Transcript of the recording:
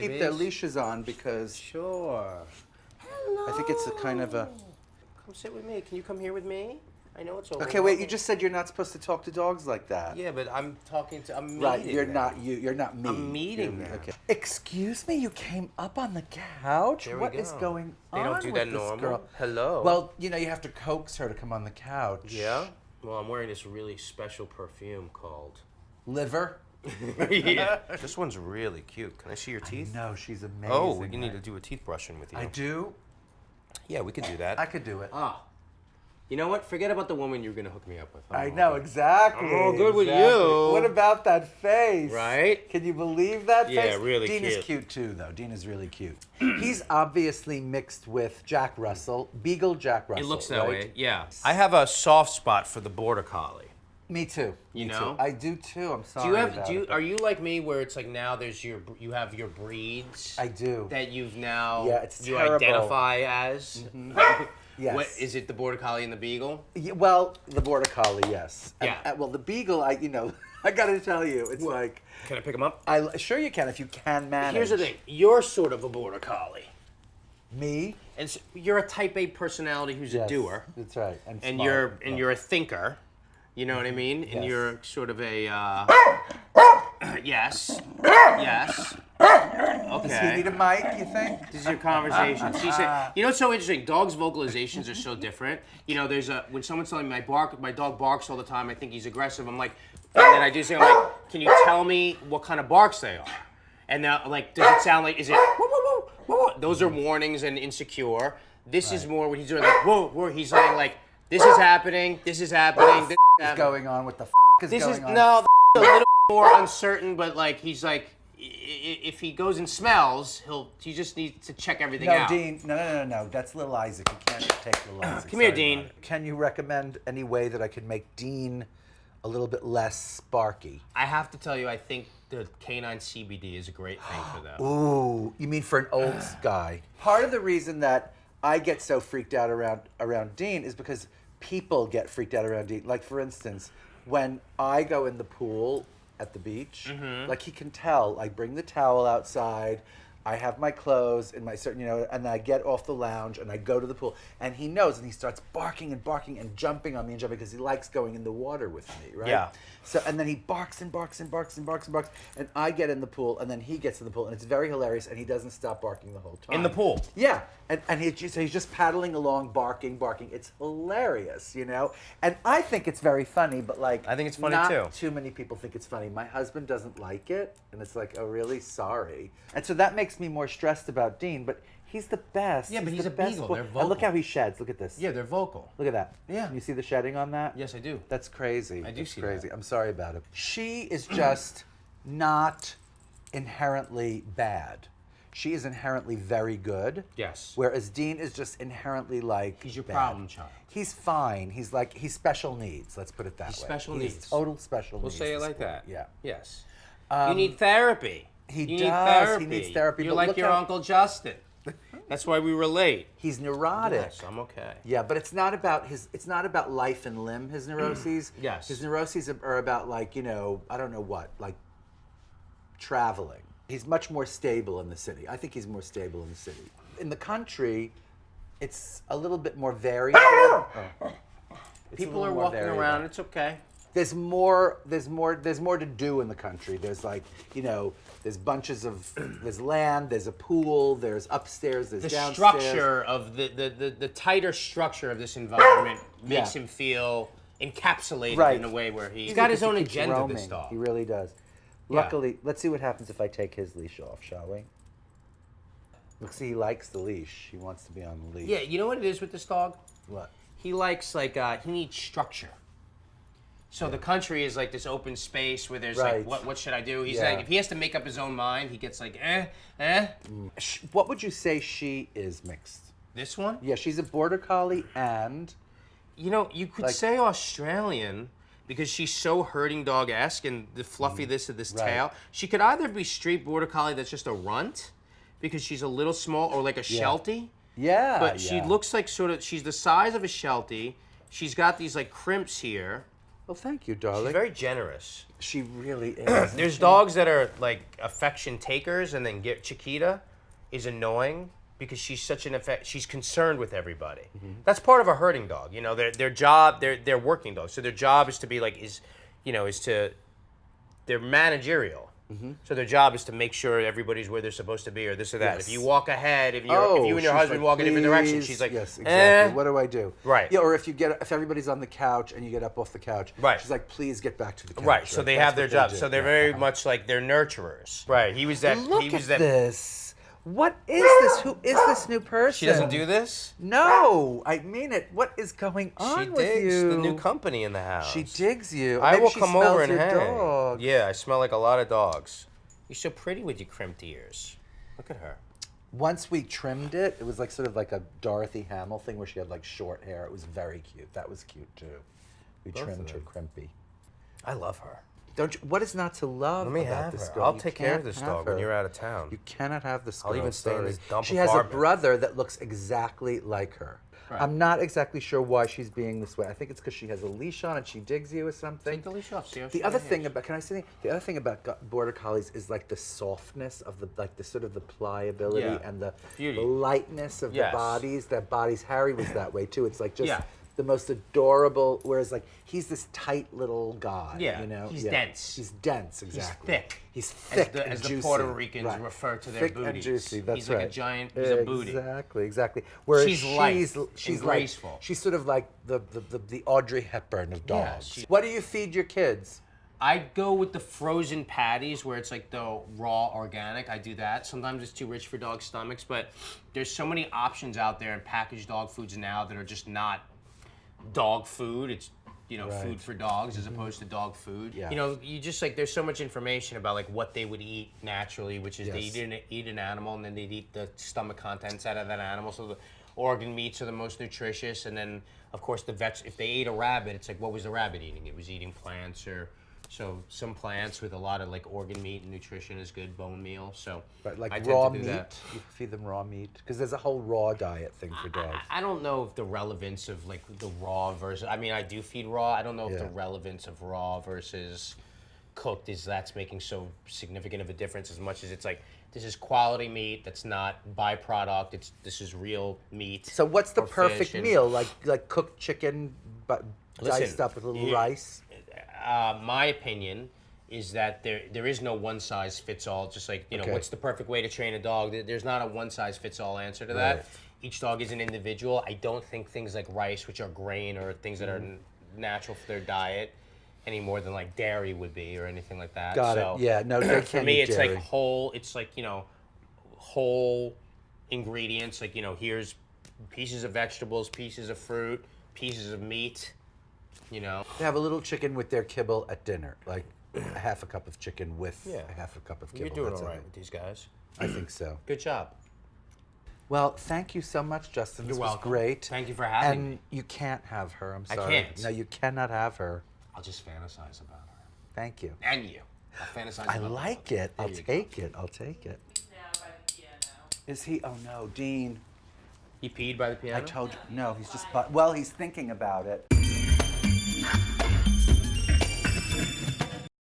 keep their leashes on because Sure. Hello. I think it's a kind of a... Come sit with me. Can you come here with me? I know it's over. Okay, wait, you just said you're not supposed to talk to dogs like that. Yeah, but I'm talking to... I'm meeting Right, you're them. not you. You're not me. I'm meeting them. Okay. Excuse me, you came up on the couch? There we What go. is going They on don't do with that this normal. girl? Hello. Well, you know, you have to coax her to come on the couch. Yeah? Well, I'm wearing this really special perfume called... Liver? Yeah. This one's really cute. Can I see your teeth? No, she's amazing. Oh, you need to do a teeth brushing with you. I do? Yeah, we could do that. I could do it. Ah. You know what? Forget about the woman you're going to hook me up with. I know, exactly. I'm all good with exactly. you. What about that face? Right? Can you believe that face? Yeah, really Dean cute. is cute too, though. Dean is really cute. He's obviously mixed with Jack Russell, Beagle Jack Russell. It looks that right? way, yeah. I have a soft spot for the Border Collie. Me too. You Me know? too. I do too. I'm sorry. Are you like me where it's like now you have your breeds? I do. That you've now Yeah, it's you terrible. identify as? Yes. What is it, the Border Collie and the Beagle? Yeah, well, the Border Collie, yes. Yeah. Well, the Beagle, I got to tell you, it's like. Can I pick them up? Sure you can if you can manage. Here's the thing. You're sort of a Border Collie. Me? And so you're a type A personality who's a doer. That's right. And smart, you're a thinker. You know what I mean? And Yes. you're sort of a yes. Yes. Okay. Does he need a mic, you think? This is your conversation. She said, you know what's so interesting? Dogs' vocalizations are so different. You know, when someone's telling me my dog barks all the time, I think he's aggressive. I'm like, and then I do say, I'm like, can you tell me what kind of barks they are? And now, like, does it sound like, is it, woo, woo, woo, woo, woo? Those are warnings and insecure. This is more what he's doing, like, whoa, whoa. He's saying, like, this is happening, this is happening, this is What's happening. going on? What the is This going is, on? no, a little more uncertain, but, like, he's like, if he goes and smells, he just needs to check everything No, out. Dean, no. That's little Isaac. You can't take little Isaac. Come here, Sorry Dean. about it. Can you recommend any way that I could make Dean a little bit less sparky? I have to tell you, I think the canine CBD is a great thing for them. Ooh, you mean for an old guy? Part of the reason that I get so freaked out around Dean is because people get freaked out around Dean. Like, for instance, when I go in the pool at the beach, like, he can tell. I bring the towel outside, I have my clothes in my certain, and then I get off the lounge and I go to the pool, and he knows, and he starts barking and jumping on me and jumping because he likes going in the water with me, right? Yeah. So, and then he barks and barks, and I get in the pool, and then he gets in the pool, and it's very hilarious, and he doesn't stop barking the whole time. In the pool? Yeah, and he's just paddling along, barking. It's hilarious, And I think it's very funny, but like, I think it's funny not too. Too many people think it's funny. My husband doesn't like it, and it's like, oh, really? Sorry. And so that makes me more stressed about Dean, but he's the best. Yeah, but he's the a best beagle. boy. They're And look vocal. how he sheds. Look at this. Yeah, they're vocal. Look at that. Yeah. You see the shedding on that? Yes, I do. That's crazy. I do That's see crazy. that. I'm sorry about it. She is just not inherently bad. She is inherently very good. Yes. Whereas Dean is just inherently like He's your bad. problem child. He's fine. He's special needs. Let's put it that way. special He's needs. total special We'll needs. say it this like boy. that. Yeah. Yes. You need therapy. He You does. Need therapy. He needs therapy, You're but like look your how- Uncle Justin. That's why we relate. He's neurotic. Yes, I'm okay. Yeah, but it's not about life and limb, his neuroses. Yes. His neuroses are about I don't know what, like traveling. He's much more stable in the city. I think he's more stable in the city. In the country, it's a little bit more varied. People are walking around. It's okay. There's more to do in the country. There's there's bunches of there's land, there's a pool, there's upstairs, there's The downstairs. structure of the tighter structure of this environment makes him feel encapsulated in a way where he's got his own He keeps agenda. roaming. This dog. He really does. Yeah. Luckily, let's see what happens if I take his leash off, shall we? Look, see, he likes the leash. He wants to be on the leash. Yeah, you know what it is with this dog? What? He likes he needs structure. So the country is like this open space where there's Right. like, what should I do? He's Yeah. like, if he has to make up his own mind, he gets like, What would you say she is mixed? This one? Yeah, she's a border collie and You know, you could say Australian because she's so herding dog-esque and the fluffy this of this tail. She could either be street border collie that's just a runt because she's a little small, or like a Sheltie. yeah. But she looks like she's the size of a Sheltie. She's got these like crimps here. Oh, thank you, darling. She's very generous. She really is. There's dogs that are like affection takers, and then Chiquita is annoying because she's such an she's concerned with everybody. That's part of a herding dog. You know, their job, they're working dogs, so their job is to be like they're managerial. So their job is to make sure everybody's where they're supposed to be, or this or that. Yes. If you walk ahead, if you and your she's husband walk in different directions, she's like, yes, exactly. What do I do? Right. Yeah, or if everybody's on the couch and you get up off the couch, right. she's like, please get back to the couch. Right. So they That's have their what job. do. So they're very much like they're nurturers. Right. He was that. Look he was at that. this. What is this? Who is this new person? She doesn't do this? No, I mean it. What is going on She with digs you? the new company in the house. She digs you. I Maybe will she come over smells and your hang. dog. Yeah, I smell like a lot of dogs. You're so pretty with your crimped ears. Look at her. Once we trimmed it, it was like sort of like a Dorothy Hamill thing where she had like short hair. It was very cute. That was cute too. We Both trimmed of her them. crimpy. I love her. Don't you? What is not to love Let me about have this her. girl? I'll You take care of can't this have dog her. when you're out of town. You cannot have this girl. I'll even stay in sorry. this dump She has a apartment. brother that looks exactly like her. Right. I'm not exactly sure why she's being this way. I think it's because she has a leash on and she digs you or something. Take the leash off. See how The she other behaves. thing about, can I say anything? The other thing about border collies is like the softness of the sort of the pliability Yeah. and the Beauty. lightness of Yes. the bodies. Their bodies. Harry was that way too. It's like just Yeah. the most adorable. Whereas like he's this tight little guy. Yeah, you know. he's dense. He's dense. Exactly. thick. He's thick As and the juicy. Puerto Ricans Right. refer to their thick booties. and juicy. That's He's like right. a giant. He's a booty. Exactly. Whereas She's light she's and like, graceful. she's sort of like the Audrey Hepburn of Yeah, dogs. What do you feed your kids? I go with the frozen patties where it's like the raw organic. I do that. Sometimes it's too rich for dog stomachs, but there's so many options out there in packaged dog foods now that are just not dog food. It's food for dogs as opposed to dog food. Yeah. You just like there's so much information about like what they would eat naturally, which is Yes. they eat an animal and then they'd eat the stomach contents out of that animal. So the organ meats are the most nutritious, and then of course if they ate a rabbit, it's like what was the rabbit eating? It was eating plants so some plants with a lot of like organ meat and nutrition is good, bone meal. So But like I tend raw to do meat, that. you feed them raw meat because there's a whole raw diet thing for dogs. I don't know if the relevance of like the raw versus. I mean, I do feed raw. I don't know if the Yeah. relevance of raw versus cooked that's making so significant of a difference as much as it's like this is quality meat that's not byproduct. This is real meat. So what's the or fish perfect and- meal? Like cooked chicken, but Listen, diced up with a little yeah. rice. My opinion is that there is no one size fits all. Just like Okay. what's the perfect way to train a dog? There's not a one size fits all answer to Right. that. Each dog is an individual. I don't think things like rice, which are grain or things that are natural for their diet, any more than like dairy would be or anything like that. Got So, it. Yeah. No, they can't for me, eat it's dairy. like whole. It's like whole ingredients. Like here's pieces of vegetables, pieces of fruit, pieces of meat. They have a little chicken with their kibble at dinner, like a half a cup of chicken with a half a cup of kibble. You're doing That's all it. right with these guys. I think so. Good job. Well, thank you so much, Justin. This You're was welcome. great. Thank you for having and me. you can't have her. I'm I sorry. can't. No, you cannot have her. I'll just fantasize about her. Thank you. And you. I'll fantasize I about like both. it. There I'll you go. take it. I'll take it. He's now by the piano. Is he? Oh no, Dean. He peed by the piano? I told you. No, he's just. Well, he's thinking about it.